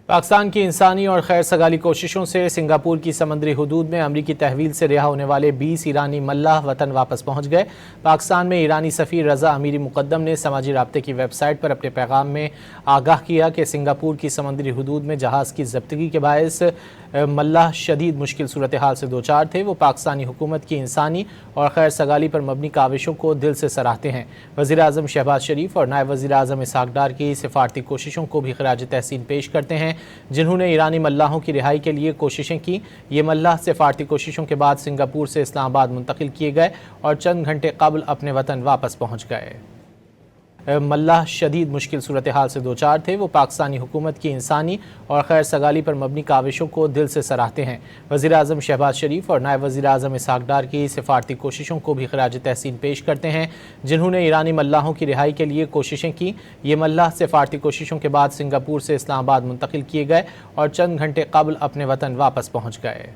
پاکستان کی انسانی اور خیر سگالی کوششوں سے سنگاپور کی سمندری حدود میں امریکی تحویل سے رہا ہونے والے 20 ایرانی ملاح وطن واپس پہنچ گئے۔ پاکستان میں ایرانی سفیر رضا امیری مقدم نے سماجی رابطے کی ویب سائٹ پر اپنے پیغام میں آگاہ کیا کہ سنگاپور کی سمندری حدود میں جہاز کی ضبطگی کے باعث ملاح شدید مشکل صورتحال سے دوچار تھے۔ وہ پاکستانی حکومت کی انسانی اور خیر سگالی پر مبنی کاوشوں کو دل سے سراہتے ہیں۔ وزیر اعظم شہباز شریف اور نائب وزیر اعظم اسحاق ڈار کی سفارتی کوششوں کو بھی خراج تحسین پیش کرتے ہیں، جنہوں نے ایرانی ملاحوں کی رہائی کے لیے کوششیں کی۔ یہ ملاح سفارتی کوششوں کے بعد سنگاپور سے اسلام آباد منتقل کیے گئے اور چند گھنٹے قبل اپنے وطن واپس پہنچ گئے۔ ملاح شدید مشکل صورتحال سے دوچار تھے۔ وہ پاکستانی حکومت کی انسانی اور خیر سگالی پر مبنی کاوشوں کو دل سے سراہتے ہیں۔ وزیر اعظم شہباز شریف اور نائب وزیر اعظم اسحاق ڈار کی سفارتی کوششوں کو بھی خراج تحسین پیش کرتے ہیں، جنہوں نے ایرانی ملاحوں کی رہائی کے لیے کوششیں کی۔ یہ ملاح سفارتی کوششوں کے بعد سنگاپور سے اسلام آباد منتقل کیے گئے اور چند گھنٹے قبل اپنے وطن واپس پہنچ گئے۔